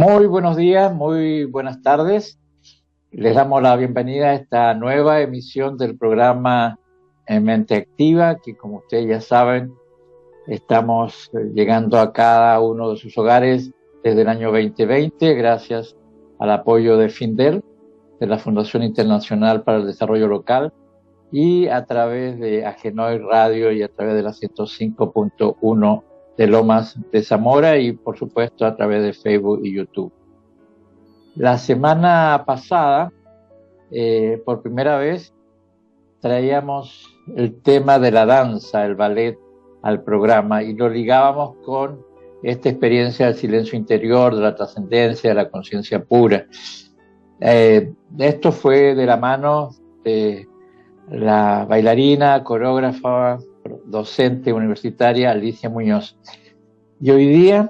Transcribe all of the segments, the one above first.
Muy buenos días, muy buenas tardes. Les damos la bienvenida a esta nueva emisión del programa Mente Activa, que como ustedes ya saben, estamos llegando a cada uno de sus hogares desde el año 2020, gracias al apoyo de FINDEL, de la Fundación Internacional para el Desarrollo Local, y a través de Agenoy Radio y a través de la 105.1 de Lomas de Zamora y por supuesto a través de Facebook y YouTube. La semana pasada, por primera vez, traíamos el tema de la danza, el ballet, al programa y lo ligábamos con esta experiencia del silencio interior, de la trascendencia, de la conciencia pura. Esto fue de la mano de la bailarina, coreógrafa, docente universitaria Alicia Muñoz. Y hoy día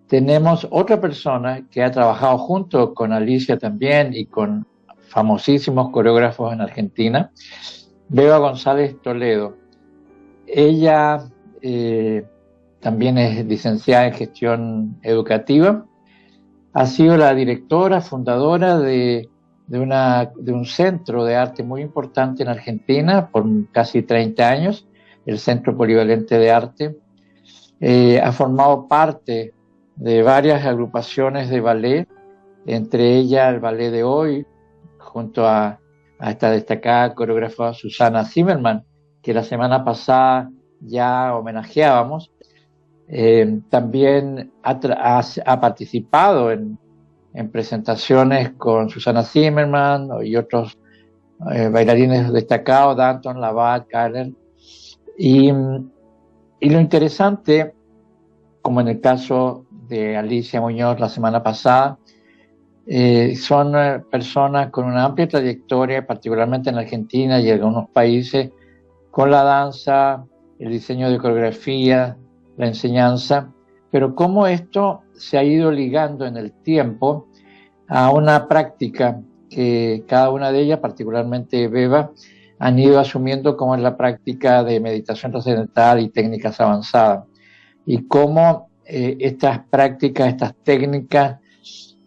tenemos otra persona que ha trabajado junto con Alicia también y con famosísimos coreógrafos en Argentina, Beba González Toledo. Ella también es licenciada en gestión educativa, ha sido la directora, fundadora de un centro de arte muy importante en Argentina por casi 30 años, el Centro Polivalente de Arte. Ha formado parte de varias agrupaciones de ballet, entre ellas el Ballet de Hoy, junto a esta destacada coreógrafa Susana Zimmerman, que la semana pasada ya homenajeábamos. También ha participado en presentaciones con Susana Zimmerman y otros bailarines destacados, Danton, Labat, Kahler. Y lo interesante, como en el caso de Alicia Muñoz la semana pasada, son personas con una amplia trayectoria, particularmente en Argentina y en algunos países, con la danza, el diseño de coreografía, la enseñanza, pero cómo esto se ha ido ligando en el tiempo a una práctica que cada una de ellas, particularmente Beba, han ido asumiendo como es la práctica de meditación trascendental y técnicas avanzadas. Y cómo estas prácticas, estas técnicas,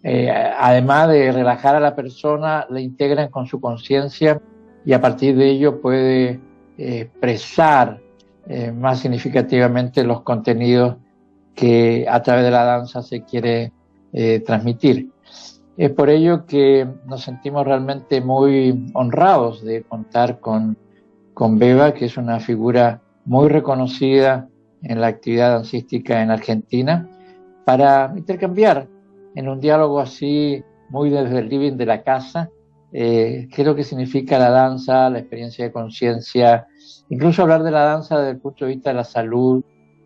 además de relajar a la persona, la integran con su conciencia y a partir de ello puede expresar más significativamente los contenidos que a través de la danza se quiere transmitir. Es por ello que nos sentimos realmente muy honrados de contar con Beba, que es una figura muy reconocida en la actividad dancística en Argentina, para intercambiar en un diálogo así, muy desde el living de la casa, qué es lo que significa la danza, la experiencia de conciencia, incluso hablar de la danza desde el punto de vista de la salud,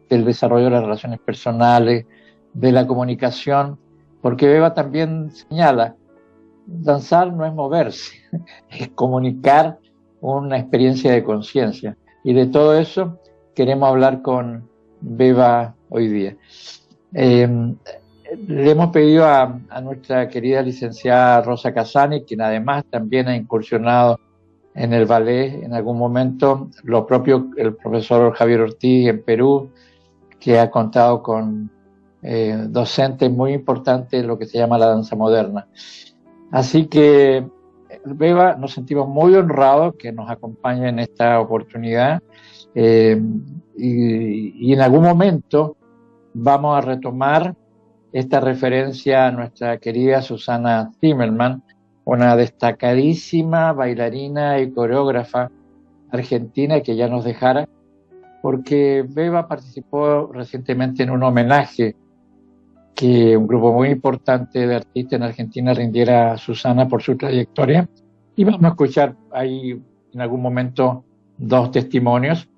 del desarrollo de las relaciones personales, de la comunicación, porque Beba también señala, danzar no es moverse, es comunicar una experiencia de conciencia. Y de todo eso queremos hablar con Beba hoy día. Le hemos pedido a nuestra querida licenciada Rosa Casani, quien además también ha incursionado en el ballet en algún momento, lo propio el profesor Javier Ortiz en Perú, que ha contado con docentes muy importantes en lo que se llama la danza moderna. Así que, Beba, nos sentimos muy honrados que nos acompañe en esta oportunidad y en algún momento vamos a retomar esta referencia a nuestra querida Susana Zimmerman, una destacadísima bailarina y coreógrafa argentina que ya nos dejara, porque Beba participó recientemente en un homenaje que un grupo muy importante de artistas en Argentina rindiera a Susana por su trayectoria. Y vamos a escuchar ahí en algún momento dos testimonios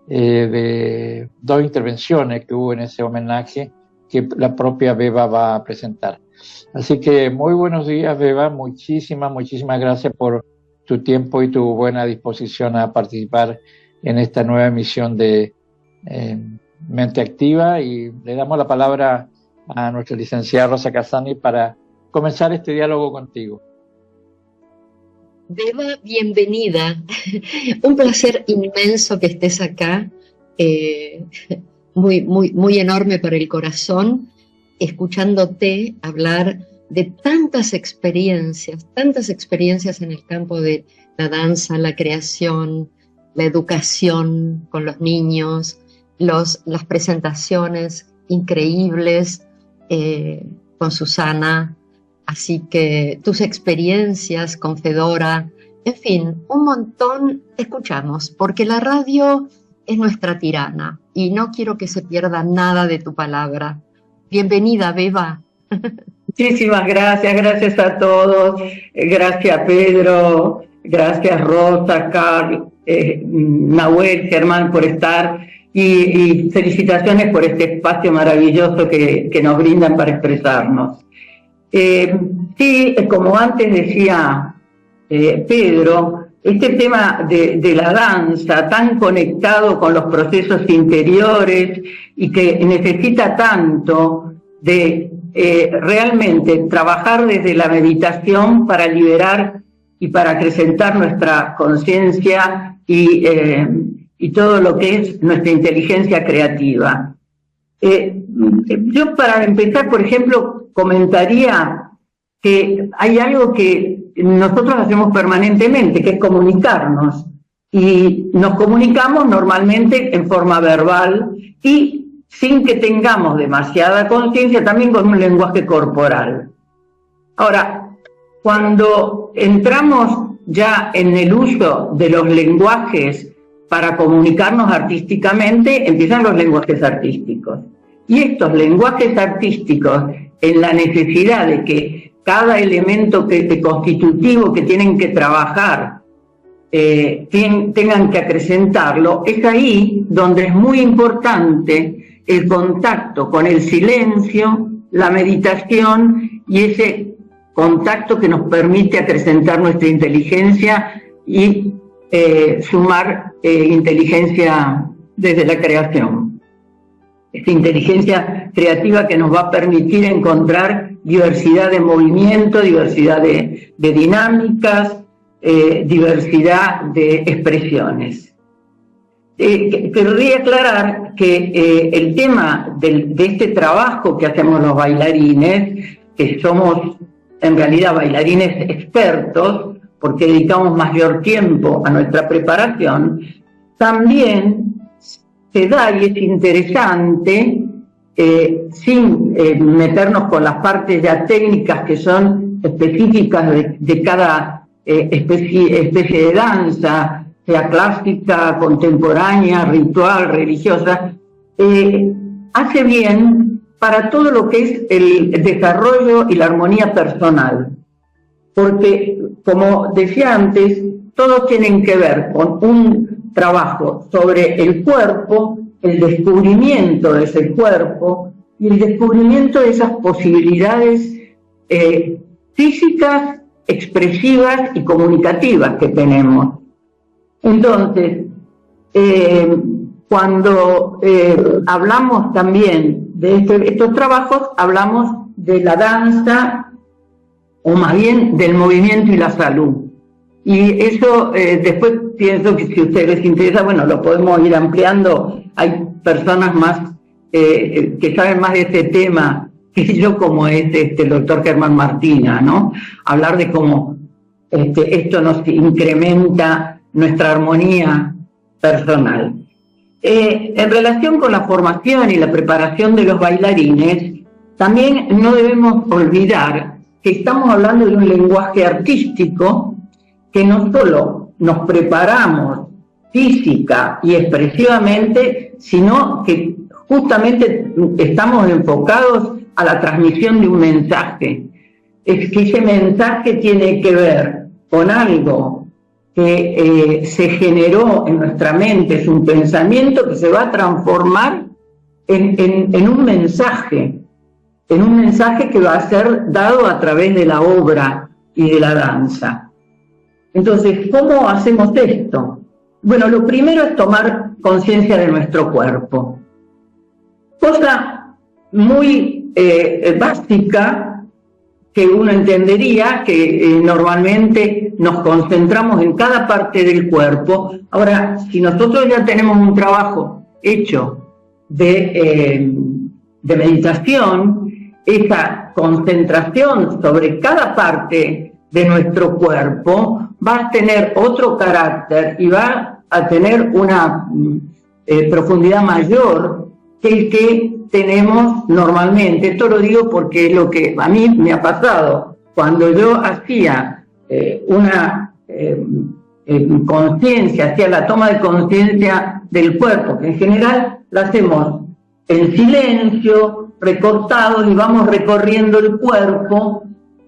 de dos intervenciones que hubo en ese homenaje que la propia Beba va a presentar. Así que muy buenos días, Beba. Muchísimas gracias por tu tiempo y tu buena disposición a participar en esta nueva emisión de Mente Activa, y le damos la palabra a nuestra licenciada Rosa Casani para comenzar este diálogo contigo. Beba, bienvenida. Un placer inmenso que estés acá, muy enorme para el corazón. escuchándote hablar de tantas experiencias en el campo de la danza, la creación, la educación con los niños, las presentaciones increíbles con Susana, así que tus experiencias con Fedora, en fin, un montón te escuchamos, porque la radio es nuestra tirana y no quiero que se pierda nada de tu palabra. Bienvenida, Beba. Muchísimas gracias, gracias a todos, gracias Pedro, gracias Rosa, Carl, Nahuel, Germán por estar y felicitaciones por este espacio maravilloso que nos brindan para expresarnos. Sí, como antes decía Pedro, este tema de la danza tan conectado con los procesos interiores y que necesita tanto de realmente trabajar desde la meditación para liberar y para acrecentar nuestra conciencia y todo lo que es nuestra inteligencia creativa. Yo para empezar, por ejemplo, comentaría que hay algo que nosotros hacemos permanentemente, que es comunicarnos. Y nos comunicamos normalmente en forma verbal y sin que tengamos demasiada conciencia, también con un lenguaje corporal. Ahora, cuando entramos ya en el uso de los lenguajes para comunicarnos artísticamente, empiezan los lenguajes artísticos. Y estos lenguajes artísticos, en la necesidad de que cada elemento constitutivo que tienen que trabajar tengan que acrecentarlo, es ahí donde es muy importante el contacto con el silencio, la meditación y ese contacto que nos permite acrecentar nuestra inteligencia y sumar inteligencia desde la creación. Esta inteligencia creativa que nos va a permitir encontrar diversidad de movimiento, diversidad de dinámicas, diversidad de expresiones. Querría aclarar que el tema de este trabajo que hacemos los bailarines, que somos en realidad bailarines expertos, porque dedicamos mayor tiempo a nuestra preparación, también se da, y es interesante, sin meternos con las partes ya técnicas que son específicas de cada especie de danza, sea clásica, contemporánea, ritual, religiosa, hace bien para todo lo que es el desarrollo y la armonía personal. Porque, como decía antes, todos tienen que ver con un trabajo sobre el cuerpo, el descubrimiento de ese cuerpo y el descubrimiento de esas posibilidades físicas, expresivas y comunicativas que tenemos. Entonces, cuando hablamos también de estos trabajos, hablamos de la danza, o más bien del movimiento y la salud. Y eso después pienso que si a ustedes les interesa, bueno, lo podemos ir ampliando. Hay personas más que saben más de este tema que yo, como es el doctor Germán Martina, ¿no? Hablar de cómo esto nos incrementa nuestra armonía personal. En relación con la formación y la preparación de los bailarines, también no debemos olvidar que estamos hablando de un lenguaje artístico que no solo nos preparamos física y expresivamente, sino que justamente estamos enfocados a la transmisión de un mensaje. Es que ese mensaje tiene que ver con algo que se generó en nuestra mente, es un pensamiento que se va a transformar en un mensaje que va a ser dado a través de la obra y de la danza. Entonces, ¿cómo hacemos esto? Bueno, lo primero es tomar conciencia de nuestro cuerpo. Cosa muy básica que uno entendería que normalmente nos concentramos en cada parte del cuerpo. Ahora, si nosotros ya tenemos un trabajo hecho de meditación, esa concentración sobre cada parte de nuestro cuerpo va a tener otro carácter y va a tener una profundidad mayor que el que tenemos normalmente. Esto lo digo porque es lo que a mí me ha pasado. Cuando yo hacía una conciencia, hacía la toma de conciencia del cuerpo, que en general la hacemos en silencio, recortados, y vamos recorriendo el cuerpo,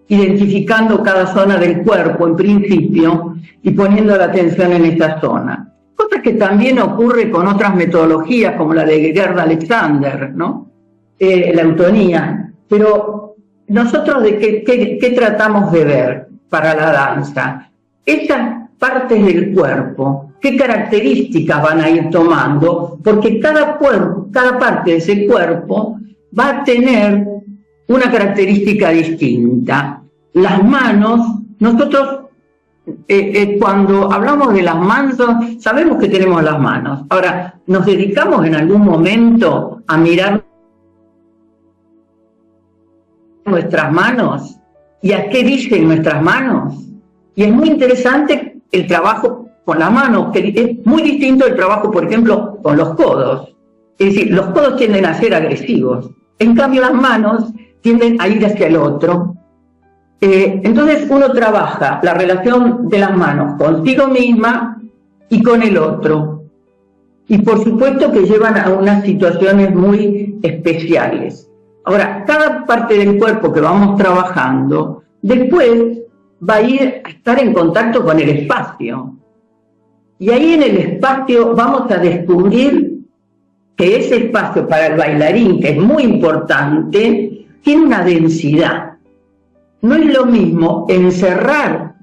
identificando cada zona del cuerpo en principio y poniendo la atención en esa zona. Cosa que también ocurre con otras metodologías como la de Gerd Alexander, ¿no? La eutonía. Pero nosotros, ¿de qué tratamos de ver para la danza? Esas partes del cuerpo, ¿qué características van a ir tomando? Porque cada parte de ese cuerpo va a tener una característica distinta. Las manos, nosotros cuando hablamos de las manos, sabemos que tenemos las manos. Ahora, ¿nos dedicamos en algún momento a mirar nuestras manos? ¿Y a qué dicen nuestras manos? Y es muy interesante el trabajo con las manos, que es muy distinto del trabajo, por ejemplo, con los codos. Es decir, los codos tienden a ser agresivos. En cambio, las manos tienden a ir hacia el otro. Entonces uno trabaja la relación de las manos consigo misma y con el otro. Y por supuesto que llevan a unas situaciones muy especiales. Ahora, cada parte del cuerpo que vamos trabajando, después va a ir a estar en contacto con el espacio. Y ahí en el espacio vamos a descubrir que ese espacio para el bailarín, que es muy importante, tiene una densidad. No es lo mismo encerrar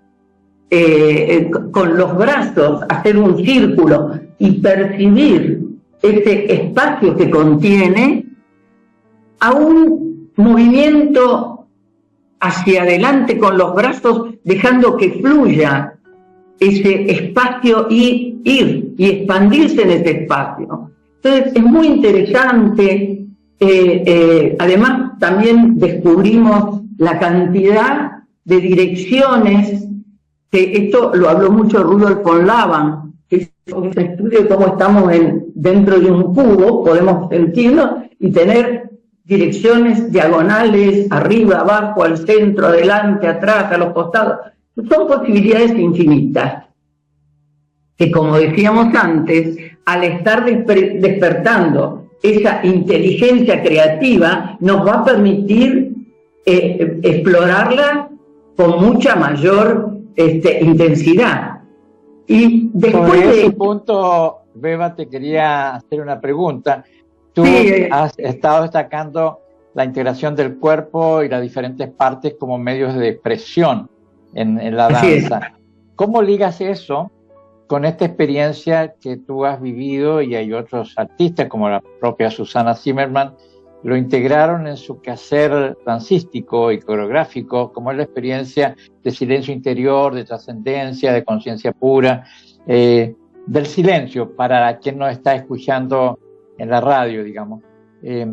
con los brazos, hacer un círculo y percibir ese espacio que contiene, a un movimiento hacia adelante con los brazos, dejando que fluya ese espacio y ir y expandirse en ese espacio. Entonces es muy interesante. Además también descubrimos la cantidad de direcciones, que esto lo habló mucho Rudolf von Laban, que es un estudio de cómo estamos dentro de un cubo, podemos sentirlo, y tener direcciones diagonales, arriba, abajo, al centro, adelante, atrás, a los costados. Son posibilidades infinitas, que como decíamos antes, al estar despertando esa inteligencia creativa, nos va a permitir explorarla con mucha mayor intensidad. Y después sobre ese punto, Beba, te quería hacer una pregunta. Tú has estado destacando la integración del cuerpo y las diferentes partes como medios de expresión en la danza. ¿Cómo ligas eso con esta experiencia que tú has vivido, y hay otros artistas como la propia Susana Zimmerman, lo integraron en su quehacer dancístico y coreográfico, como es la experiencia de silencio interior, de trascendencia, de conciencia pura, del silencio, para quien nos está escuchando en la radio, digamos?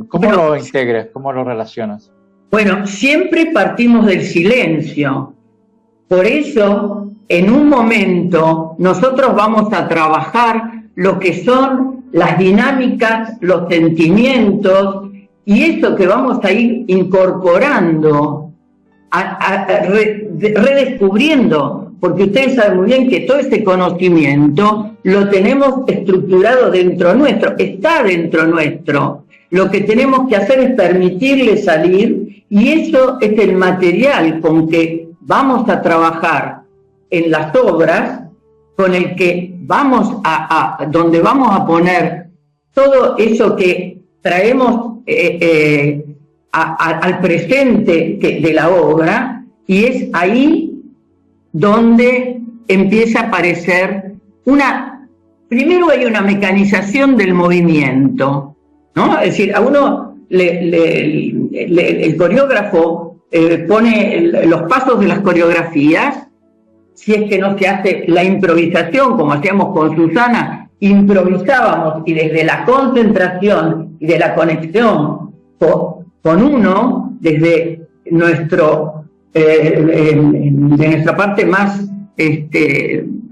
¿Cómo lo integras? ¿Cómo lo relacionas? Bueno, siempre partimos del silencio. Por eso, en un momento, nosotros vamos a trabajar lo que son las dinámicas, los sentimientos, y eso que vamos a ir incorporando, redescubriendo, porque ustedes saben muy bien que todo ese conocimiento lo tenemos estructurado dentro nuestro, está dentro nuestro. Lo que tenemos que hacer es permitirle salir, y eso es el material con que vamos a trabajar en las obras, con el que vamos donde vamos a poner todo eso que traemos al presente de la obra, y es ahí donde empieza a aparecer primero hay una mecanización del movimiento, ¿no? Es decir, a uno el coreógrafo pone los pasos de las coreografías, si es que no se hace la improvisación, como hacíamos con Susana, improvisábamos, y desde la concentración y de la conexión con uno, desde de nuestra parte más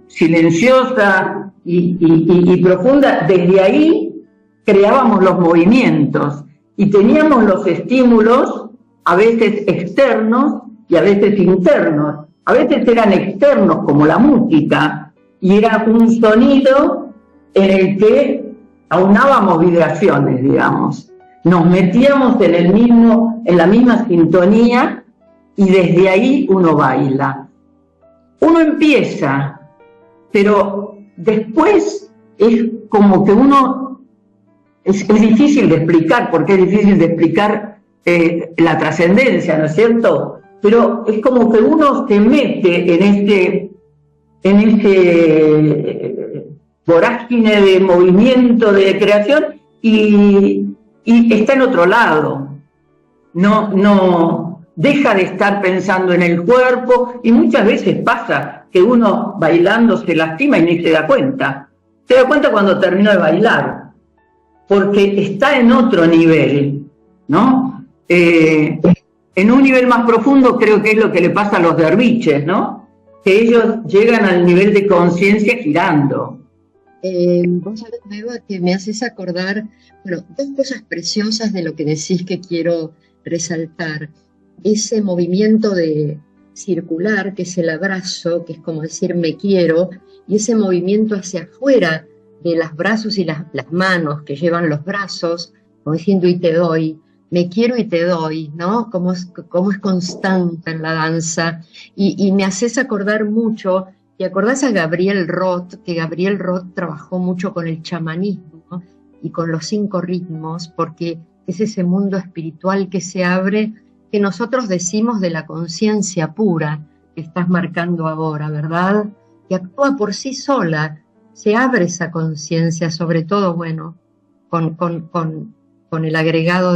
silenciosa y profunda, desde ahí creábamos los movimientos y teníamos los estímulos a veces externos y a veces internos. A veces eran externos, como la música, y era un sonido en el que aunábamos vibraciones, digamos. Nos metíamos en la misma sintonía y desde ahí uno baila. Uno empieza, pero después es como que es difícil de explicar, porque es difícil de explicar la trascendencia, ¿no es cierto? Pero es como que uno se mete en este vorágine de movimiento, de creación, y está en otro lado. No deja de estar pensando en el cuerpo, y muchas veces pasa que uno bailando se lastima y ni se da cuenta. Se da cuenta cuando terminó de bailar, porque está en otro nivel, ¿no? En un nivel más profundo creo que es lo que le pasa a los derviches, ¿no? Que ellos llegan al nivel de conciencia girando. Vos sabés, Beba, que me haces acordar, bueno, dos cosas preciosas de lo que decís que quiero resaltar. Ese movimiento de circular, que es el abrazo, que es como decir me quiero, y ese movimiento hacia afuera de los brazos y las manos que llevan los brazos, como diciendo y te doy, me quiero y te doy, ¿no? Como es constante en la danza. Y me haces acordar mucho, ¿te acordás a Gabriel Roth? Que Gabriel Roth trabajó mucho con el chamanismo, ¿no? Y con los 5 ritmos, porque es ese mundo espiritual que se abre, que nosotros decimos de la conciencia pura que estás marcando ahora, ¿verdad? Que actúa por sí sola, se abre esa conciencia, sobre todo, bueno, con el agregado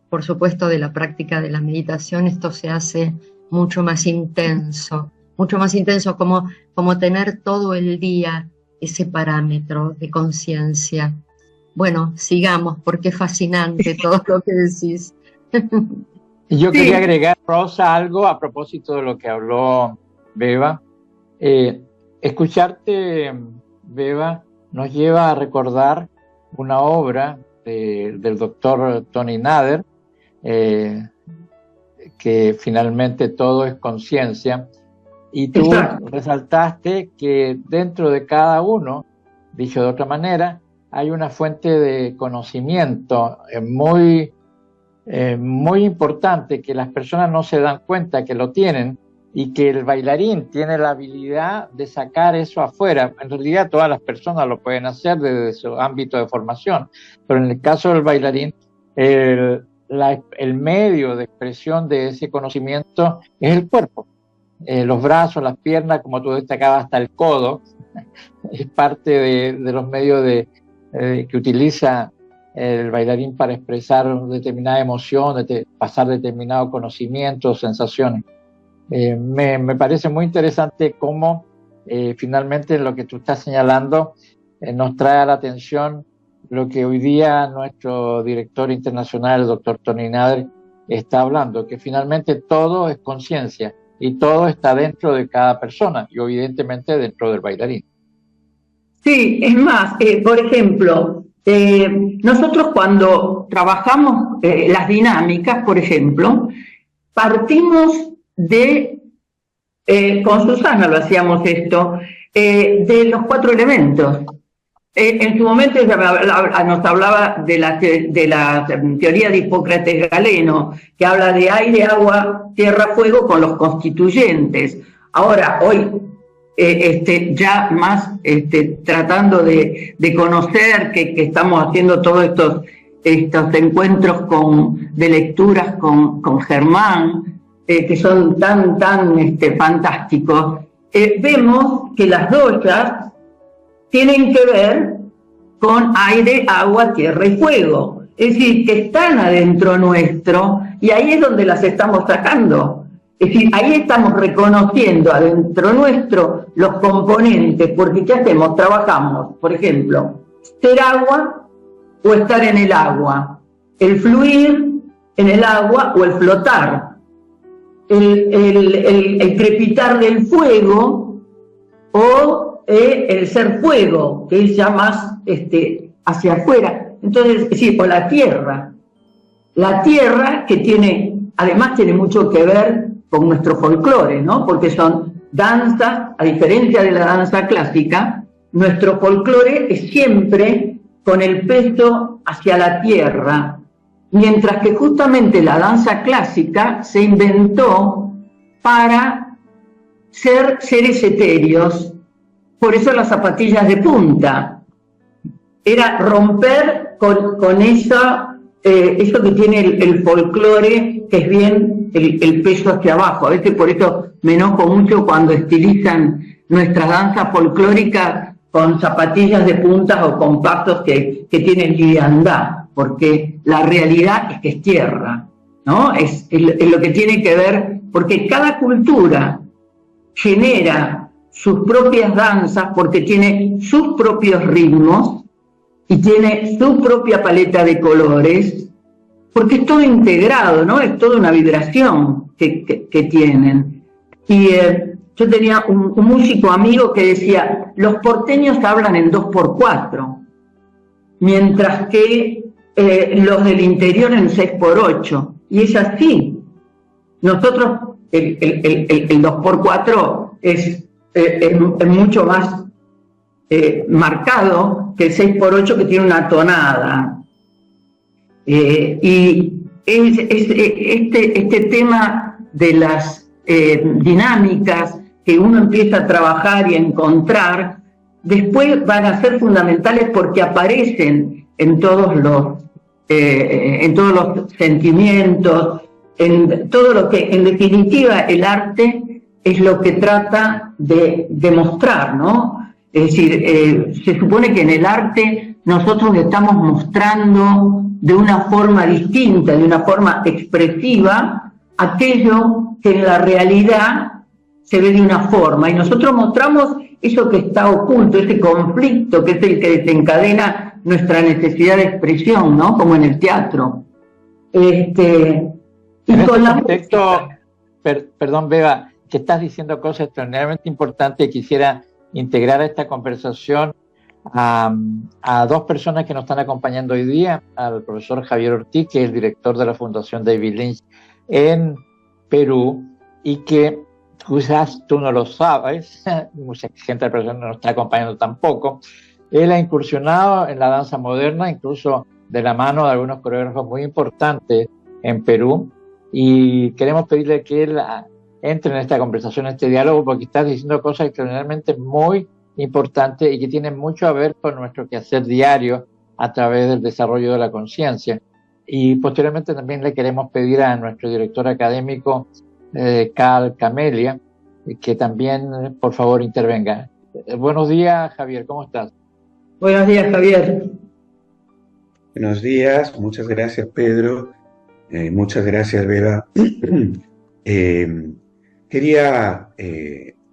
por supuesto, de la práctica de la meditación, esto se hace mucho más intenso, como tener todo el día ese parámetro de conciencia. Bueno, sigamos, porque es fascinante todo lo que decís. Y yo quería agregar, Rosa, algo a propósito de lo que habló Beba. Escucharte, Beba, nos lleva a recordar una obra del doctor Tony Nader, que finalmente todo es conciencia, y tú resaltaste que dentro de cada uno, dicho de otra manera, hay una fuente de conocimiento muy importante, que las personas no se dan cuenta que lo tienen, y que el bailarín tiene la habilidad de sacar eso afuera. En realidad todas las personas lo pueden hacer desde su ámbito de formación, pero en el caso del bailarín, el medio de expresión de ese conocimiento es el cuerpo. Los brazos, las piernas, como tú destacabas, hasta el codo, es parte de los medios que utiliza el bailarín para expresar determinada emoción, pasar determinado conocimiento, sensaciones. Me parece muy interesante cómo finalmente lo que tú estás señalando nos trae a la atención lo que hoy día nuestro director internacional, el doctor Tony Nader, está hablando, que finalmente todo es conciencia y todo está dentro de cada persona y evidentemente dentro del bailarín. Sí, es más, por ejemplo, nosotros cuando trabajamos las dinámicas, por ejemplo, partimos con Susana lo hacíamos esto, de los 4 elementos. En su momento nos hablaba de la teoría de Hipócrates Galeno, que habla de aire, agua, tierra, fuego con los constituyentes. Ahora, hoy, ya más tratando de conocer que estamos haciendo todos estos encuentros de lecturas con Germán, que son tan fantásticos, vemos que las doyas tienen que ver con aire, agua, tierra y fuego. Es decir, que están adentro nuestro y ahí es donde las estamos sacando. Es decir, ahí estamos reconociendo adentro nuestro los componentes, porque ¿qué hacemos? Trabajamos, por ejemplo, ser agua o estar en el agua, el fluir en el agua o el flotar, el crepitar del fuego o el ser fuego, que es ya más hacia afuera. Entonces, sí, o la tierra. La tierra que tiene, además tiene mucho que ver con nuestro folclore, ¿no? Porque son danzas, a diferencia de la danza clásica, nuestro folclore es siempre con el peso hacia la tierra, mientras que justamente la danza clásica se inventó para ser seres etéreos. Por eso las zapatillas de punta. Era romper con eso que tiene el folclore, que es bien el peso hacia abajo. A veces por eso me enojo mucho cuando estilizan nuestras danzas folclóricas con zapatillas de puntas o con pasos que tienen liviandad, porque la realidad es que es tierra, ¿no? Es lo que tiene que ver, porque cada cultura genera sus propias danzas porque tiene sus propios ritmos y tiene su propia paleta de colores, porque es todo integrado, ¿no? Es toda una vibración que tienen. Y yo tenía un músico amigo que decía, los porteños hablan en 2x4, mientras que los del interior en 6x8. Y es así. Nosotros, el 2x4 es mucho más marcado que el 6x8, que tiene una tonada. Y este tema de las dinámicas que uno empieza a trabajar y a encontrar, después van a ser fundamentales porque aparecen en todos los sentimientos, en todo lo que, en definitiva, el arte es lo que trata de demostrar, ¿no? Es decir, se supone que en el arte nosotros estamos mostrando de una forma distinta, de una forma expresiva, aquello que en la realidad se ve de una forma, y nosotros mostramos eso que está oculto, ese conflicto que es el que desencadena nuestra necesidad de expresión, ¿no? Como en el teatro. Y con la música... Perdón, Beba, que estás diciendo cosas extraordinariamente importantes, y quisiera integrar a esta conversación a dos personas que nos están acompañando hoy día, al profesor Javier Ortiz, que es el director de la Fundación David Lynch en Perú, y que quizás tú no lo sabes, mucha gente de la persona no nos está acompañando tampoco. Él ha incursionado en la danza moderna, incluso de la mano de algunos coreógrafos muy importantes en Perú, y queremos pedirle que él entre en esta conversación, en este diálogo, porque estás diciendo cosas extraordinariamente muy importantes y que tienen mucho a ver con nuestro quehacer diario a través del desarrollo de la conciencia. Y posteriormente también le queremos pedir a nuestro director académico, Carl Camelia, que también, por favor, intervenga. Buenos días, Javier, ¿cómo estás? Buenos días, Javier. Buenos días, muchas gracias, Pedro. Muchas gracias, Beba. Quería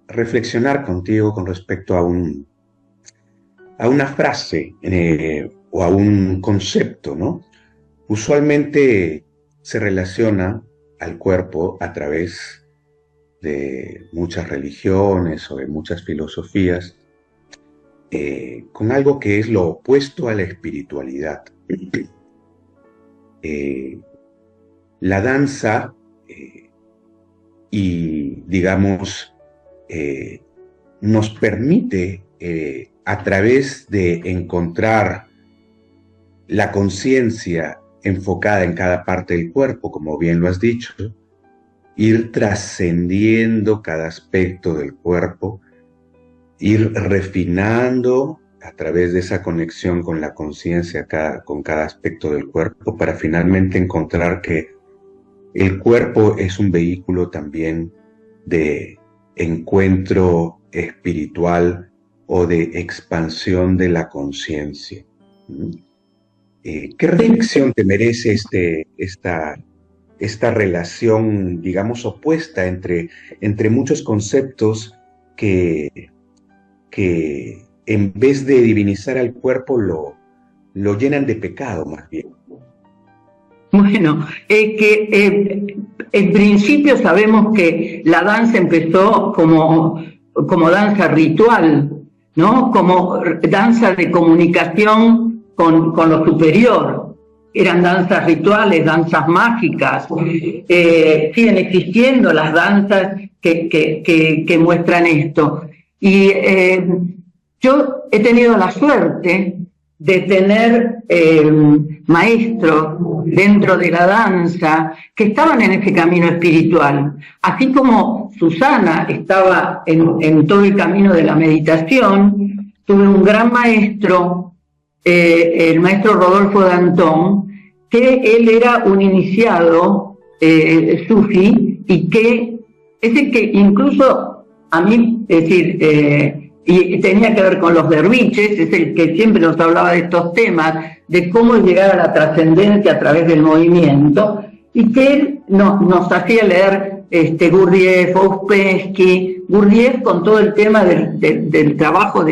reflexionar contigo con respecto a una frase o a un concepto, ¿no? Usualmente se relaciona al cuerpo a través de muchas religiones o de muchas filosofías con algo que es lo opuesto a la espiritualidad. La danza y, digamos, nos permite, a través de encontrar la conciencia enfocada en cada parte del cuerpo, como bien lo has dicho, ir trascendiendo cada aspecto del cuerpo, ir refinando a través de esa conexión con la conciencia, con cada aspecto del cuerpo, para finalmente encontrar que el cuerpo es un vehículo también de encuentro espiritual o de expansión de la conciencia. ¿Qué reflexión te merece esta relación, digamos, opuesta entre muchos conceptos que en vez de divinizar al cuerpo lo llenan de pecado, más bien? Bueno, es que en principio sabemos que la danza empezó como danza ritual, ¿no? Como danza de comunicación con lo superior. Eran danzas rituales, danzas mágicas. Siguen existiendo las danzas que muestran esto. Y yo he tenido la suerte de tener maestros dentro de la danza que estaban en ese camino espiritual. Así como Susana estaba en todo el camino de la meditación, tuve un gran maestro, el maestro Rodolfo Danton, que él era un iniciado sufí y que es el que incluso a mí, es decir, y tenía que ver con los derviches, es el que siempre nos hablaba de estos temas, de cómo llegar a la trascendencia a través del movimiento, y que él nos hacía leer Gurdjieff, Ouspensky, Gurdjieff con todo el tema del trabajo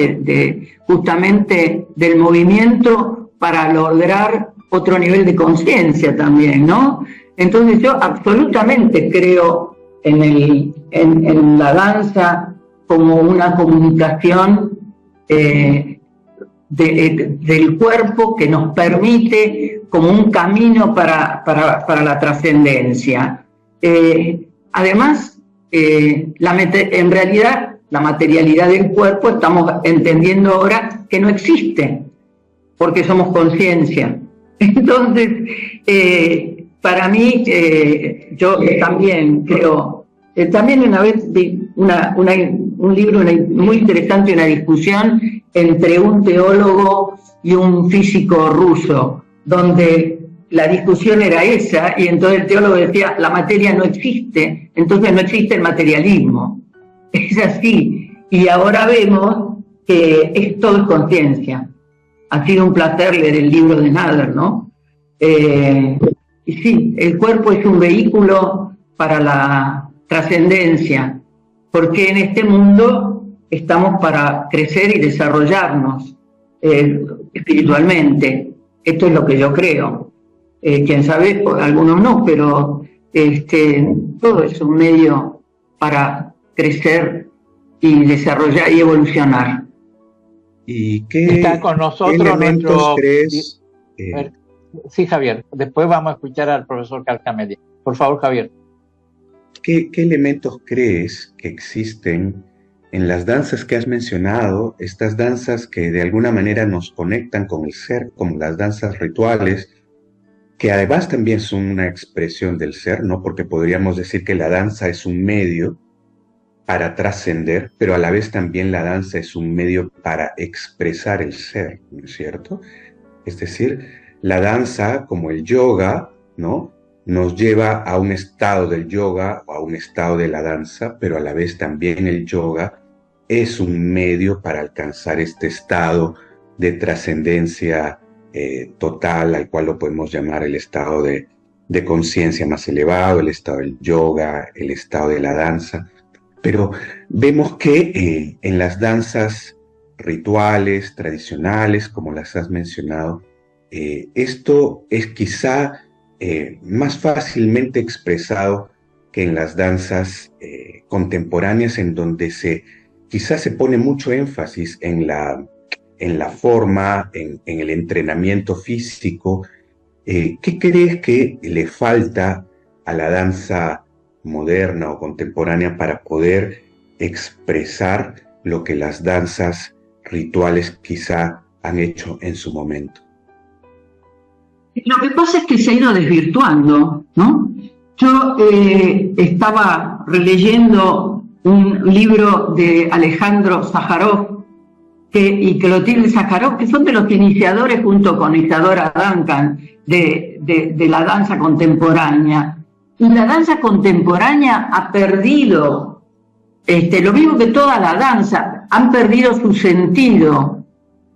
justamente del movimiento para lograr otro nivel de conciencia también, ¿no? Entonces yo absolutamente creo en la danza como una comunicación del cuerpo que nos permite como un camino para la trascendencia. Además, en realidad, la materialidad del cuerpo estamos entendiendo ahora que no existe, porque somos conciencia. Entonces, para mí, yo también creo, también una vez vi un libro muy interesante, una discusión entre un teólogo y un físico ruso, donde la discusión era esa, y entonces el teólogo decía, la materia no existe, entonces no existe el materialismo. Es así, y ahora vemos que todo es conciencia. Ha sido un placer leer el libro de Nader, ¿no? Y sí, el cuerpo es un vehículo para la trascendencia, porque en este mundo estamos para crecer y desarrollarnos espiritualmente. Esto es lo que yo creo. Quién sabe, algunos no, pero todo es un medio para crecer y desarrollar y evolucionar. ¿Y qué está con nosotros elementos nuestro... crees? Sí, Javier. Después vamos a escuchar al profesor Calcamedia. Por favor, Javier. ¿Qué elementos crees que existen en las danzas que has mencionado, estas danzas que de alguna manera nos conectan con el ser, como las danzas rituales, que además también son una expresión del ser, ¿no? Porque podríamos decir que la danza es un medio para trascender, pero a la vez también la danza es un medio para expresar el ser, ¿no es cierto? Es decir, la danza, como el yoga, ¿no?, nos lleva a un estado del yoga o a un estado de la danza, pero a la vez también el yoga es un medio para alcanzar este estado de trascendencia total, al cual lo podemos llamar el estado de conciencia más elevado, el estado del yoga, el estado de la danza. Pero vemos que en las danzas rituales, tradicionales, como las has mencionado, esto es quizá más fácilmente expresado que en las danzas contemporáneas, en donde quizás se pone mucho énfasis en la forma, en el entrenamiento físico. ¿Qué crees que le falta a la danza moderna o contemporánea para poder expresar lo que las danzas rituales quizá han hecho en su momento? Lo que pasa es que se ha ido desvirtuando, ¿no? Yo estaba releyendo un libro de Alejandro Sájarov y Clotilde Sájarov, que son de los iniciadores junto con Isadora Duncan de la danza contemporánea. Y la danza contemporánea ha perdido, lo mismo que toda la danza, han perdido su sentido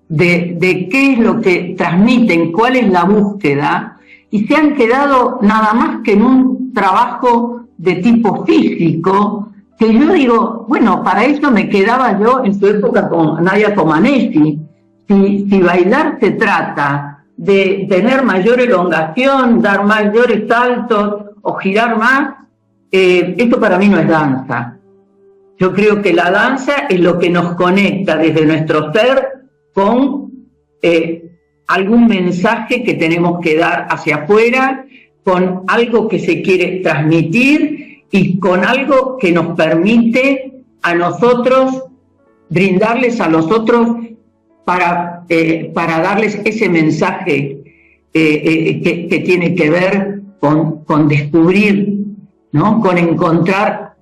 de qué es lo que transmiten, cuál es la búsqueda, y se han quedado nada más que en un trabajo de tipo físico, que yo digo, bueno, para eso me quedaba yo en su época con Nadia Comaneci. Si bailar se trata de tener mayor elongación, dar mayores saltos o girar más, esto para mí no es danza. Yo creo que la danza es lo que nos conecta desde nuestro ser con algún mensaje que tenemos que dar hacia afuera, con algo que se quiere transmitir y con algo que nos permite a nosotros brindarles a los otros para darles ese mensaje que tiene que ver con descubrir, ¿no? Con encontrar,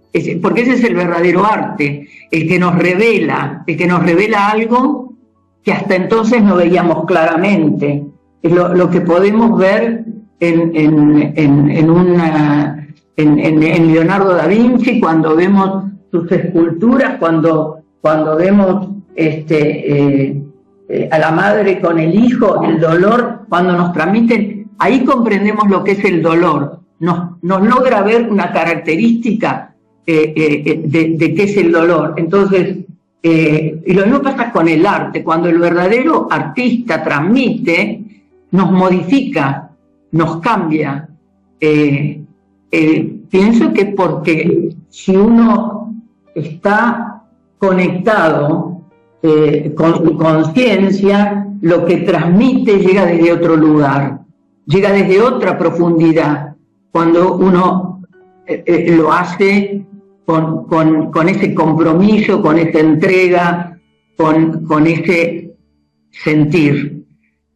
porque ese es el verdadero arte, el que nos revela algo que hasta entonces no veíamos claramente. Es lo que podemos ver en Leonardo da Vinci, cuando vemos sus esculturas, cuando vemos a la madre con el hijo, el dolor, cuando nos transmiten, ahí comprendemos lo que es el dolor. Nos logra ver una característica de qué es el dolor. Entonces, y lo mismo pasa con el arte. Cuando el verdadero artista transmite, nos modifica, nos cambia. Pienso que porque si uno está conectado con su conciencia, lo que transmite llega desde otro lugar, llega desde otra profundidad, cuando uno lo hace con ese compromiso, con esa entrega, con ese sentir.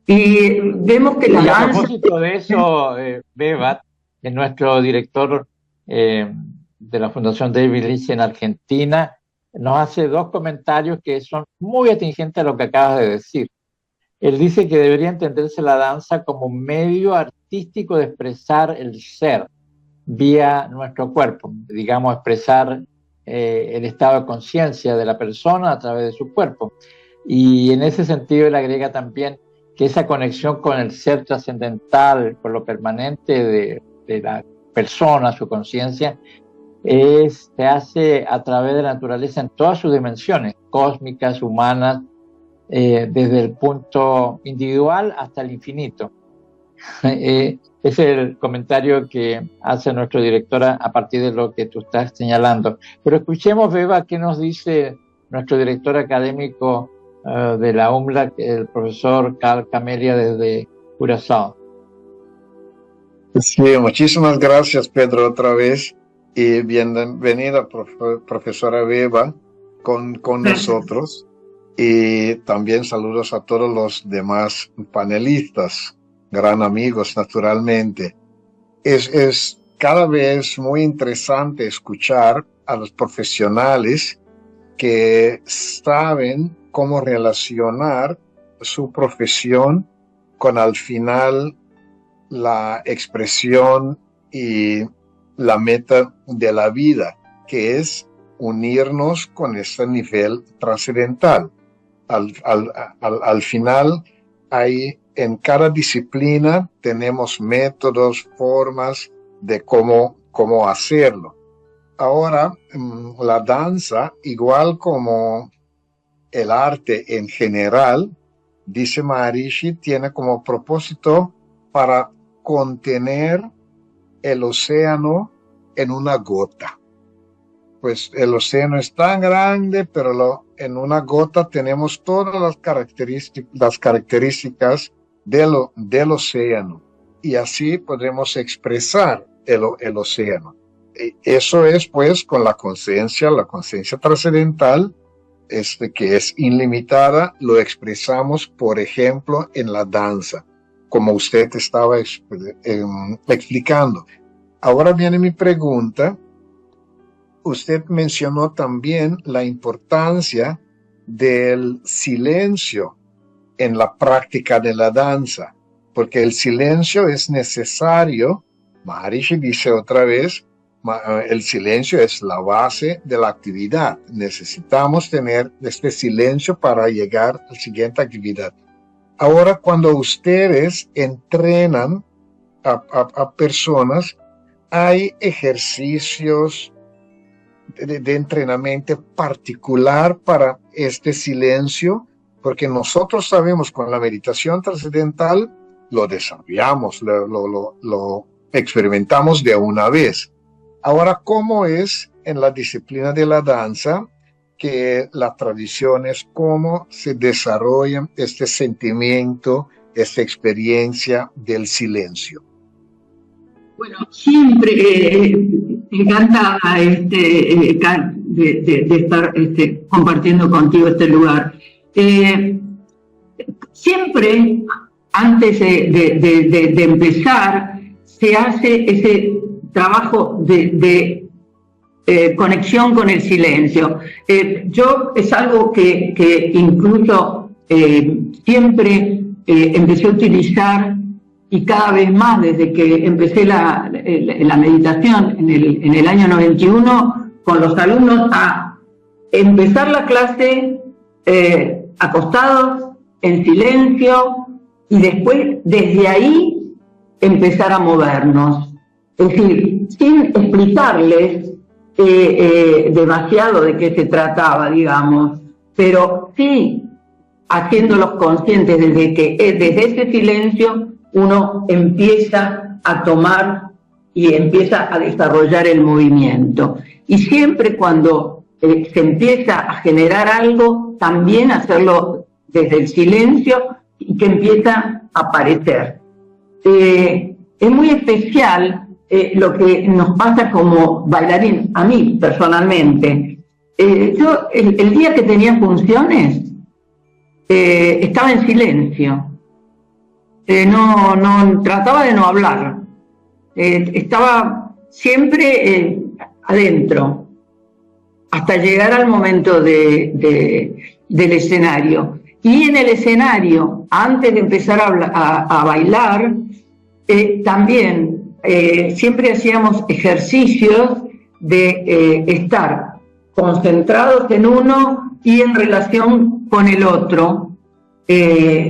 Y vemos que la danza... A propósito de eso, Beba, nuestro director de la Fundación David Lynch en Argentina, nos hace dos comentarios que son muy atingentes a lo que acabas de decir. Él dice que debería entenderse la danza como un medio artístico de expresar el ser vía nuestro cuerpo, digamos, expresar el estado de conciencia de la persona a través de su cuerpo. Y en ese sentido él agrega también que esa conexión con el ser trascendental, con lo permanente de la persona, su conciencia, se hace a través de la naturaleza en todas sus dimensiones, cósmicas, humanas, desde el punto individual hasta el infinito. Ese es el comentario que hace nuestra directora a partir de lo que tú estás señalando. Pero escuchemos, Beba, qué nos dice nuestro director académico de la UMLA, el profesor Carl Camelia desde Curazao. Sí, muchísimas gracias, Pedro, otra vez. Y bienvenida, profesora Beba, con nosotros. Y también saludos a todos los demás panelistas, gran amigos, naturalmente. Es cada vez muy interesante escuchar a los profesionales que saben cómo relacionar su profesión con, al final, la expresión y la meta de la vida, que es unirnos con ese nivel trascendental. Al final, en cada disciplina tenemos métodos, formas de cómo hacerlo. Ahora, la danza, igual como el arte en general, dice Maharishi, tiene como propósito para contener el océano en una gota. Pues el océano es tan grande, pero en una gota tenemos todas las características del océano. Y así podemos expresar el océano. Eso es, pues, con la conciencia trascendental, que es ilimitada, lo expresamos, por ejemplo, en la danza, como usted estaba explicando. Ahora viene mi pregunta. Usted mencionó también la importancia del silencio en la práctica de la danza, porque el silencio es necesario. Maharishi dice otra vez, el silencio es la base de la actividad. Necesitamos tener este silencio para llegar a la siguiente actividad. Ahora, cuando ustedes entrenan a personas, hay ejercicios de entrenamiento particular para este silencio, porque nosotros sabemos con la meditación trascendental lo desarrollamos, lo experimentamos de una vez. Ahora, ¿cómo es en la disciplina de la danza que las tradiciones, cómo se desarrolla este sentimiento, esta experiencia del silencio? Bueno, siempre encantada de estar compartiendo contigo este lugar. Siempre, antes de empezar, se hace ese trabajo de conexión con el silencio. Yo es algo que incluso siempre empecé a utilizar, y cada vez más desde que empecé la meditación en el año 91 con los alumnos, a empezar la clase acostados, en silencio, y después desde ahí empezar a movernos. Es decir, sin explicarles demasiado de qué se trataba, digamos, pero sí haciéndolos conscientes desde ese silencio uno empieza a tomar y empieza a desarrollar el movimiento. Y siempre cuando se empieza a generar algo, también hacerlo desde el silencio y que empieza a aparecer. Es muy especial lo que nos pasa como bailarín, a mí personalmente. Yo el día que tenía funciones estaba en silencio. No trataba de no hablar, estaba siempre adentro, hasta llegar al momento del escenario. Y en el escenario, antes de empezar a bailar, también siempre hacíamos ejercicios de estar concentrados en uno y en relación con el otro,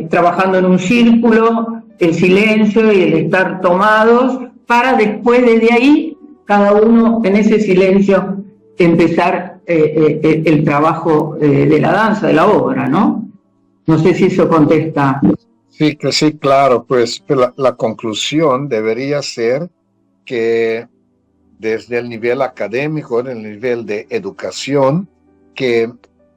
trabajando en un círculo, el silencio y el estar tomados, para después desde ahí, cada uno en ese silencio, empezar el trabajo de la danza, de la obra, ¿no? No sé si eso contesta. Sí, que sí, claro, pues la conclusión debería ser que desde el nivel académico, en el nivel de educación, que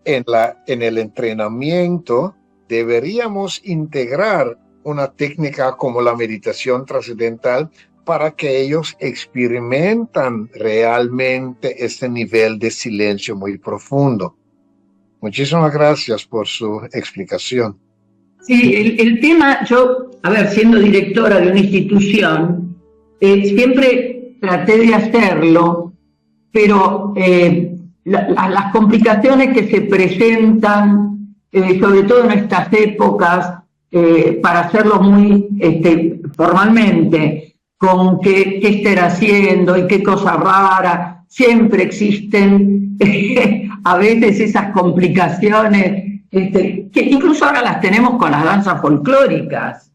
en el entrenamiento deberíamos integrar una técnica como la meditación trascendental para que ellos experimentan realmente este nivel de silencio muy profundo. Muchísimas gracias por su explicación. Sí, el tema, yo, siendo directora de una institución, siempre traté de hacerlo, pero las complicaciones que se presentan, sobre todo en estas épocas, para hacerlo muy formalmente, con qué estar haciendo y qué cosa rara, siempre existen a veces esas complicaciones, que incluso ahora las tenemos con las danzas folclóricas,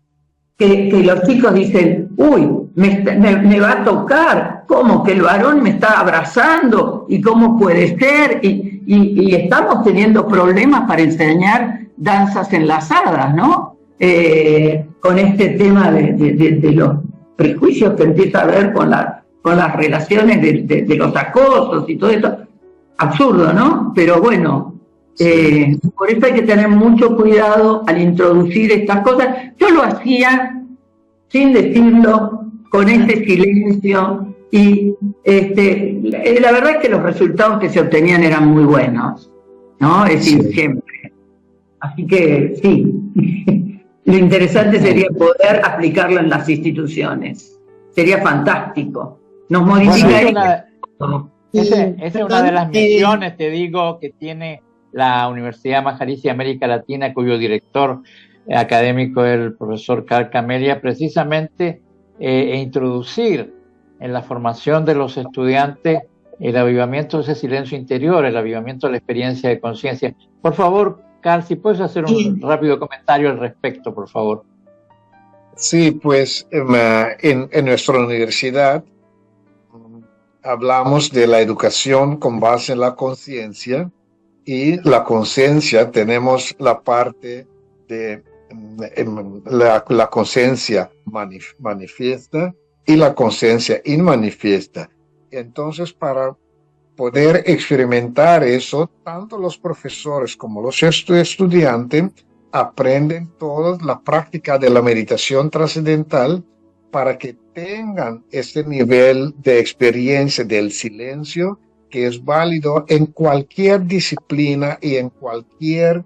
que los chicos dicen, uy, me va a tocar, ¿cómo que el varón me está abrazando? ¿Y cómo puede ser? Y estamos teniendo problemas para enseñar danzas enlazadas, ¿no? Con este tema de los prejuicios que empieza a haber con las relaciones de los acosos y todo esto. Absurdo, ¿no? Pero bueno, por eso hay que tener mucho cuidado al introducir estas cosas. Yo lo hacía sin decirlo, con este silencio, y la verdad es que los resultados que se obtenían eran muy buenos, ¿no? Es decir, sí, siempre. Así que sí, lo interesante sería poder aplicarlo en las instituciones. Sería fantástico. Nos modificaría. Esa es una de las misiones, te digo, que tiene la Universidad Maharishi América Latina, cuyo director académico es el profesor Karl Camelia, precisamente introducir en la formación de los estudiantes el avivamiento de ese silencio interior, el avivamiento de la experiencia de conciencia. Por favor, Karl, si puedes hacer un rápido comentario al respecto, por favor. Sí, pues en nuestra universidad hablamos de la educación con base en la conciencia, y la conciencia tenemos la parte de la conciencia manifiesta y la conciencia inmanifiesta. Entonces, para poder experimentar eso, tanto los profesores como los estudiantes aprenden toda la práctica de la meditación trascendental para que tengan este nivel de experiencia del silencio que es válido en cualquier disciplina y en cualquier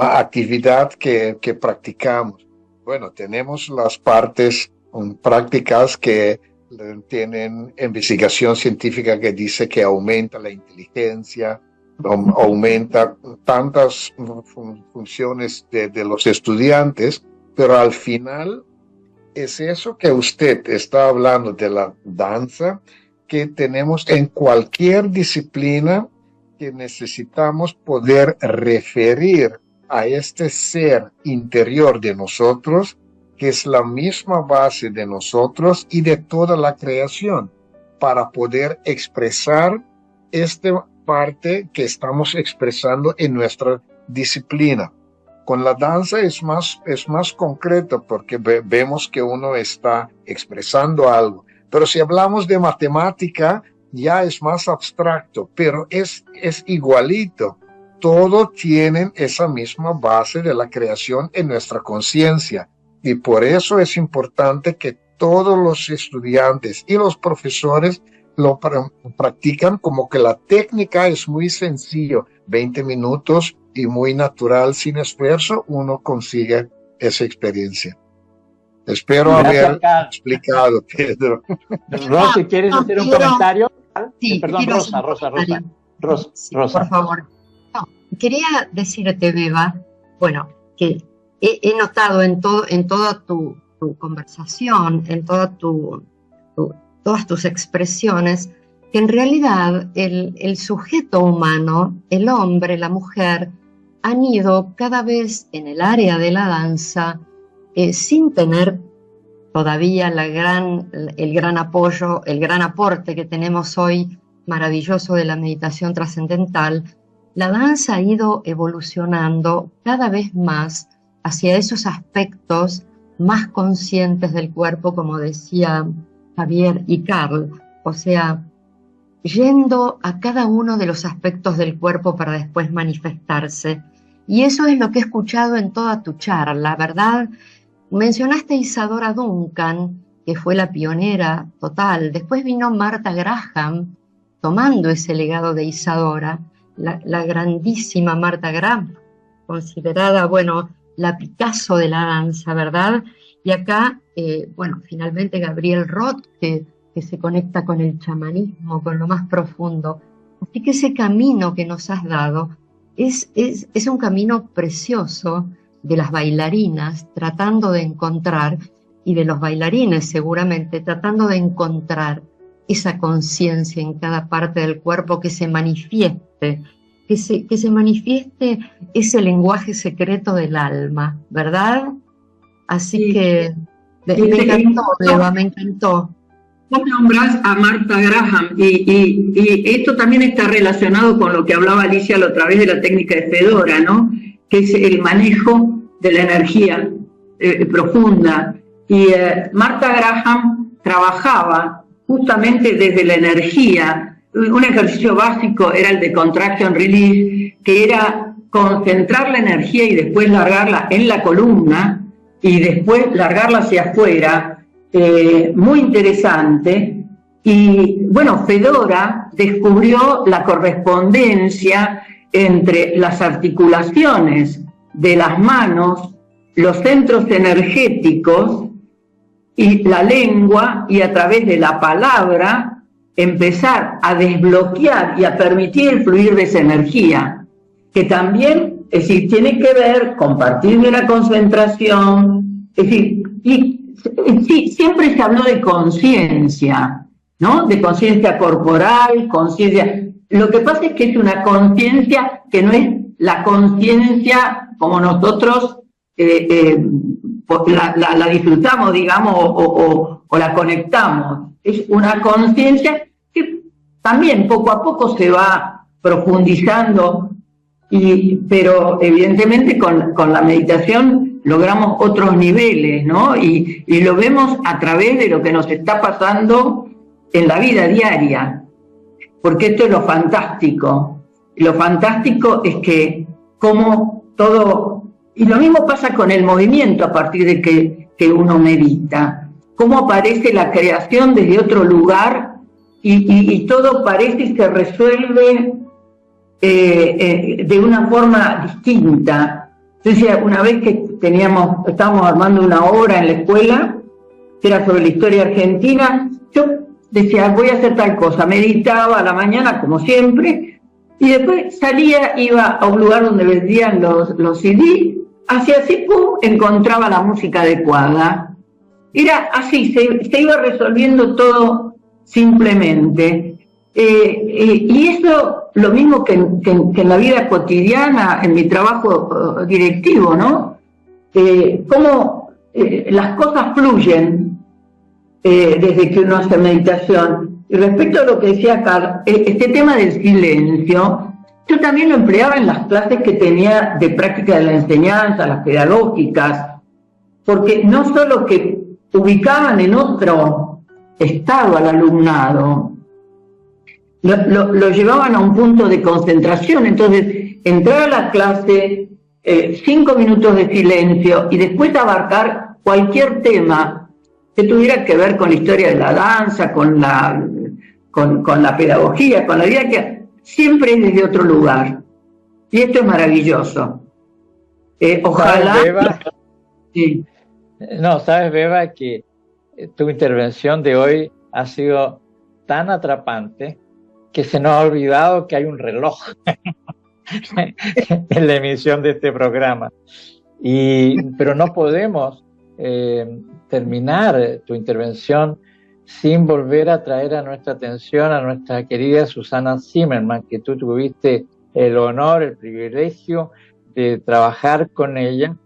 actividad que practicamos. Bueno, tenemos las partes prácticas que tienen investigación científica que dice que aumenta la inteligencia, aumenta tantas funciones de los estudiantes, pero al final es eso que usted está hablando de la danza que tenemos en cualquier disciplina, que necesitamos poder referir a este ser interior de nosotros, que es la misma base de nosotros y de toda la creación, para poder expresar esta parte que estamos expresando en nuestra disciplina. Con la danza es más concreto porque vemos que uno está expresando algo. Pero si hablamos de matemática, ya es más abstracto, pero es igualito. Todos tienen esa misma base de la creación en nuestra conciencia. Y por eso es importante que todos los estudiantes y los profesores lo practican, como que la técnica es muy sencillo, 20 minutos y muy natural, sin esfuerzo, uno consigue esa experiencia. Espero haber explicado, Pedro. Rosy, ¿quieres hacer un comentario? Sí, perdón, Rosa. Por favor. No, quería decirte, Beba, bueno, que he notado en toda tu conversación, en todas tus expresiones, que en realidad el sujeto humano, el hombre, la mujer, han ido cada vez en el área de la danza, sin tener todavía el gran apoyo, el gran aporte que tenemos hoy, maravilloso, de la meditación trascendental. La danza ha ido evolucionando cada vez más hacia esos aspectos más conscientes del cuerpo, como decía Javier y Carl, o sea, yendo a cada uno de los aspectos del cuerpo para después manifestarse. Y eso es lo que he escuchado en toda tu charla, ¿verdad? Mencionaste a Isadora Duncan, que fue la pionera total. Después vino Martha Graham, tomando ese legado de Isadora, la grandísima Martha Graham, considerada, bueno, la Picasso de la danza, ¿verdad? Y acá, finalmente Gabriel Roth, que se conecta con el chamanismo, con lo más profundo. Así que ese camino que nos has dado es un camino precioso de las bailarinas, tratando de encontrar, y de los bailarines seguramente, tratando de encontrar esa conciencia en cada parte del cuerpo, que se manifieste, que se manifieste ese lenguaje secreto del alma, ¿verdad? Así sí. Que me encantó, Eva, me encantó. Vos nombrás a Martha Graham y esto también está relacionado con lo que hablaba Alicia la otra vez de la técnica de Fedora, ¿no? Que es el manejo de la energía profunda. Y Martha Graham trabajaba justamente desde la energía. Un ejercicio básico era el de contraction release, que era concentrar la energía y después largarla en la columna y después largarla hacia afuera. Muy interesante. Y bueno, Fedora descubrió la correspondencia entre las articulaciones de las manos, los centros energéticos y la lengua, y a través de la palabra empezar a desbloquear y a permitir el fluir de esa energía, que también, es decir, tiene que ver con partir de la concentración, es decir, sí, siempre se habló de conciencia, ¿no? De conciencia corporal, conciencia. Lo que pasa es que es una conciencia que no es la conciencia como nosotros la disfrutamos, digamos, o la conectamos. Es una conciencia que también poco a poco se va profundizando pero evidentemente con la meditación logramos otros niveles, ¿no? Y lo vemos a través de lo que nos está pasando en la vida diaria, porque esto es lo fantástico. Lo fantástico es que como todo, y lo mismo pasa con el movimiento a partir de que uno medita, cómo aparece la creación desde otro lugar y todo parece y se resuelve de una forma distinta. Entonces, una vez que estábamos armando una obra en la escuela, que era sobre la historia argentina, yo decía, voy a hacer tal cosa, meditaba a la mañana como siempre, y después salía, iba a un lugar donde vendían los CD, hacía así, pum, encontraba la música adecuada. Era así, se iba resolviendo todo simplemente. Y eso, lo mismo que en la vida cotidiana, en mi trabajo directivo, ¿no? Cómo las cosas fluyen desde que uno hace meditación. Y respecto a lo que decía Carl, este tema del silencio, yo también lo empleaba en las clases que tenía de práctica de la enseñanza, las pedagógicas, porque no solo que ubicaban en otro estado al alumnado, lo llevaban a un punto de concentración. Entonces, entrar a la clase, 5 minutos de silencio y después abarcar cualquier tema que tuviera que ver con la historia de la danza, con la pedagogía, con la vida, que siempre es desde otro lugar. Y esto es maravilloso. Ojalá... ¿Sabes, Beba? Sí. No, sabes, Beba, que tu intervención de hoy ha sido tan atrapante que se nos ha olvidado que hay un reloj en la emisión de este programa. Pero no podemos terminar tu intervención sin volver a traer a nuestra atención a nuestra querida Susana Zimmerman, que tú tuviste el honor, el privilegio de trabajar con ella.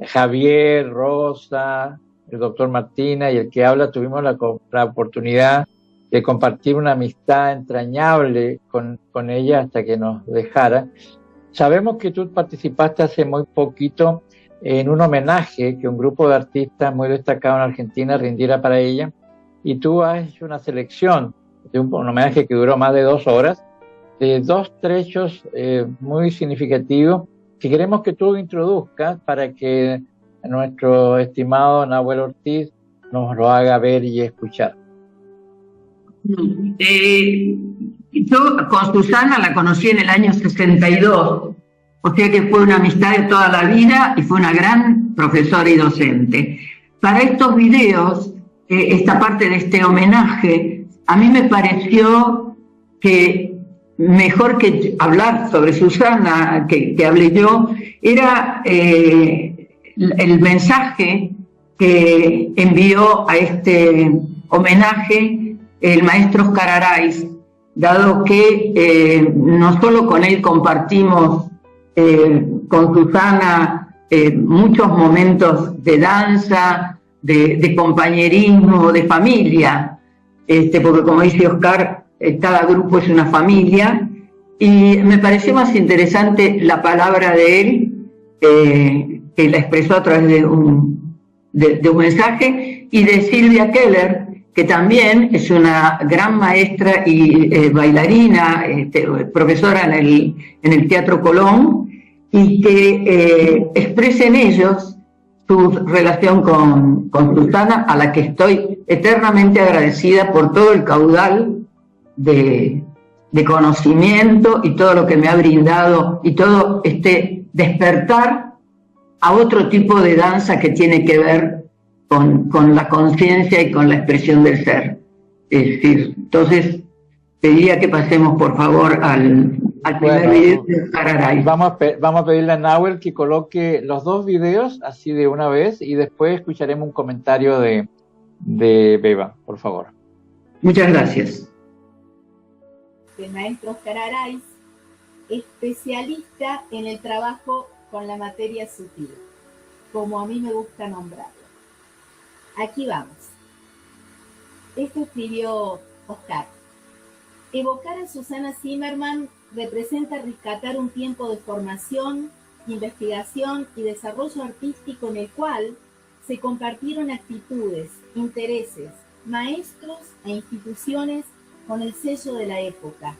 Javier, Rosa, el doctor Martina y el que habla tuvimos la oportunidad de compartir una amistad entrañable con ella hasta que nos dejara. Sabemos que tú participaste hace muy poquito en un homenaje que un grupo de artistas muy destacados en Argentina rindiera para ella, y tú has hecho una selección de un homenaje que duró más de 2 horas, de 2 trechos muy significativos que queremos que tú introduzcas para que nuestro estimado Nahuel Ortiz nos lo haga ver y escuchar. Yo con Susana la conocí en el año 62, o sea que fue una amistad de toda la vida y fue una gran profesora y docente. Para estos videos, esta parte de este homenaje, a mí me pareció que mejor que hablar sobre Susana, que hablé yo, era el mensaje que envió a este homenaje el maestro Oscar Araiz, dado que no solo con él compartimos con Susana muchos momentos de danza, de compañerismo, de familia, porque como dice Oscar, cada grupo es una familia, y me pareció más interesante la palabra de él, que la expresó a través de un mensaje, y de Silvia Keller, que también es una gran maestra y bailarina, profesora en el Teatro Colón, y que expresen ellos su relación con Susana, a la que estoy eternamente agradecida por todo el caudal de conocimiento y todo lo que me ha brindado, y todo este despertar a otro tipo de danza que tiene que ver con la conciencia y con la expresión del ser. Es decir, entonces pediría que pasemos por favor al primer video de Cararay. Vamos a pedirle a Nahuel que coloque los 2 videos así de una vez, y después escucharemos un comentario de Beba, por favor. Muchas gracias. El maestro Oscar Araiz, especialista en el trabajo con la materia sutil, como a mí me gusta nombrarlo. Aquí vamos. Esto escribió Oscar. Evocar a Susana Zimmerman representa rescatar un tiempo de formación, investigación y desarrollo artístico en el cual se compartieron actitudes, intereses, maestros e instituciones con el sello de la época.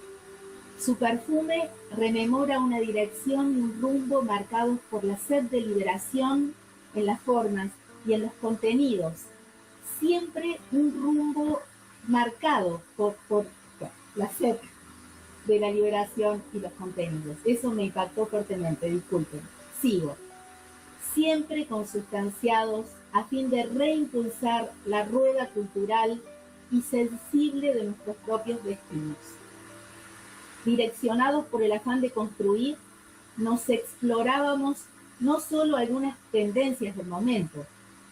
Su perfume rememora una dirección y un rumbo marcados por la sed de liberación en las formas y en los contenidos. Siempre un rumbo marcado por la sed de la liberación y los contenidos. Eso me impactó fuertemente, disculpen. Sigo. Siempre consustanciados a fin de reimpulsar la rueda cultural y sensible de nuestros propios destinos. Direccionados por el afán de construir, nos explorábamos no solo algunas tendencias del momento,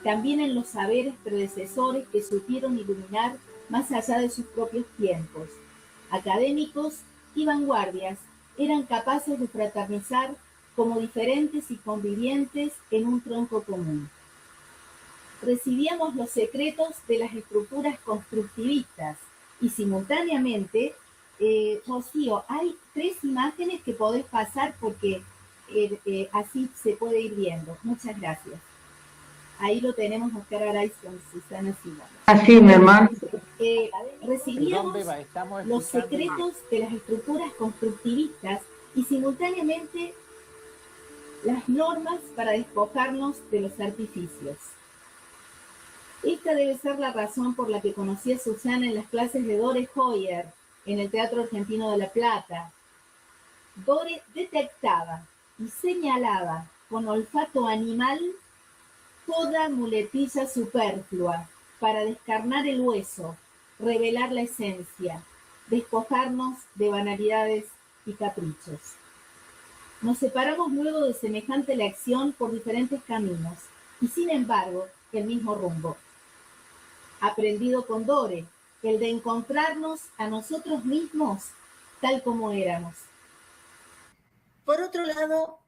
también en los saberes predecesores que supieron iluminar más allá de sus propios tiempos. Académicos y vanguardias eran capaces de fraternizar como diferentes y convivientes en un tronco común. Recibíamos los secretos de las estructuras constructivistas y simultáneamente, Rocío, hay 3 imágenes que podés pasar porque así se puede ir viendo. Muchas gracias. Ahí lo tenemos, Oscar Araiz con Susana Silva. Así, mi hermano. Recibíamos los secretos de las estructuras constructivistas y simultáneamente las normas para despojarnos de los artificios. Esta debe ser la razón por la que conocí a Susana en las clases de Dore Hoyer en el Teatro Argentino de La Plata. Dore detectaba y señalaba con olfato animal toda muletilla superflua para descarnar el hueso, revelar la esencia, despojarnos de banalidades y caprichos. Nos separamos luego de semejante elección por diferentes caminos y sin embargo el mismo rumbo. Aprendido con Dore, el de encontrarnos a nosotros mismos tal como éramos. Por otro lado,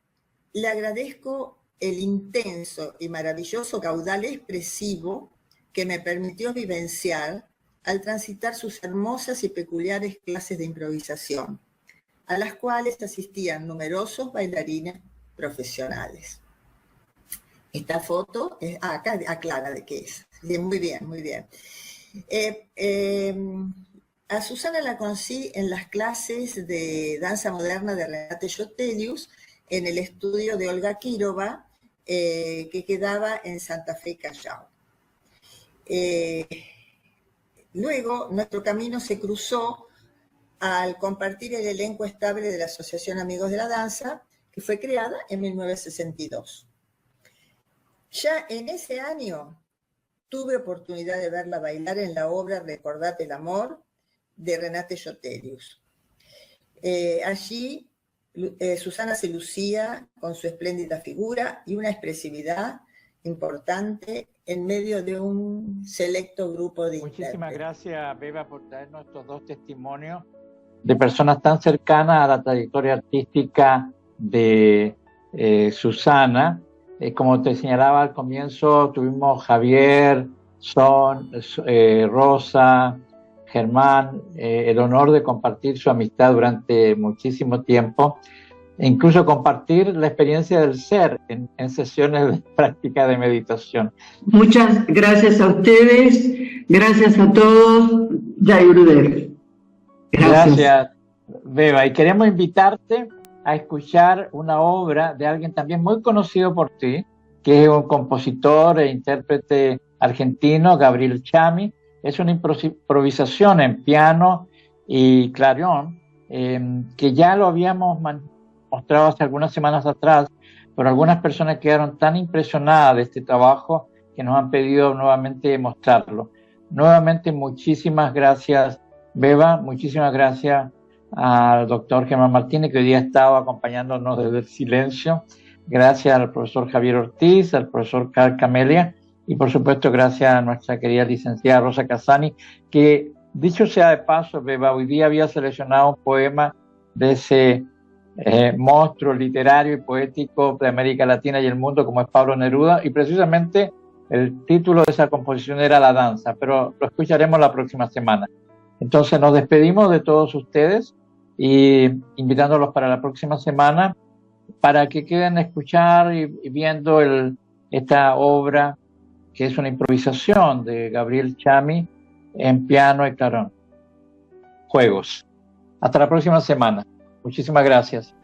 le agradezco el intenso y maravilloso caudal expresivo que me permitió vivenciar al transitar sus hermosas y peculiares clases de improvisación, a las cuales asistían numerosos bailarines profesionales. Esta foto, acá aclara de qué es. Muy bien, muy bien. A Susana la conocí en las clases de danza moderna de Renate Jotelius, en el estudio de Olga Quirova, que quedaba en Santa Fe, Callao. Luego, nuestro camino se cruzó al compartir el elenco estable de la Asociación Amigos de la Danza, que fue creada en 1962. Ya en ese año tuve oportunidad de verla bailar en la obra Recordate el amor de Renate Jotelius. Allí Susana se lucía con su espléndida figura y una expresividad importante en medio de un selecto grupo de intérpretes. Muchísimas gracias, Beba, por traernos estos 2 testimonios de personas tan cercanas a la trayectoria artística de Susana. Como te señalaba al comienzo, tuvimos Javier, Rosa, Germán, el honor de compartir su amistad durante muchísimo tiempo, e incluso compartir la experiencia del ser en sesiones de práctica de meditación. Muchas gracias a ustedes, gracias a todos. Jai Gurudev. Gracias, Beba. Y queremos invitarte a escuchar una obra de alguien también muy conocido por ti, que es un compositor e intérprete argentino, Gabriel Chami. Es una improvisación en piano y clarión, que ya lo habíamos mostrado hace algunas semanas atrás, pero algunas personas quedaron tan impresionadas de este trabajo que nos han pedido nuevamente mostrarlo. Nuevamente, muchísimas gracias, Beba, muchísimas gracias al doctor Germán Martínez, que hoy día estaba acompañándonos desde el silencio. Gracias al profesor Javier Ortiz, al profesor Carl Camelia, y por supuesto gracias a nuestra querida licenciada Rosa Casani, que dicho sea de paso, Beba, hoy día había seleccionado un poema de ese monstruo literario y poético de América Latina y el mundo como es Pablo Neruda, y precisamente el título de esa composición era La danza, pero lo escucharemos la próxima semana. Entonces nos despedimos de todos ustedes y invitándolos para la próxima semana para que queden a escuchar y viendo esta obra que es una improvisación de Gabriel Chami en piano y clarón. Juegos. Hasta la próxima semana. Muchísimas gracias.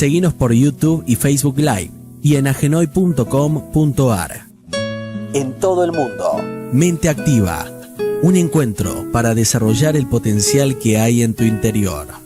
Seguinos por YouTube y Facebook Live. y en agenoy.com.ar. En todo el mundo. Mente Activa, un encuentro para desarrollar el potencial que hay en tu interior.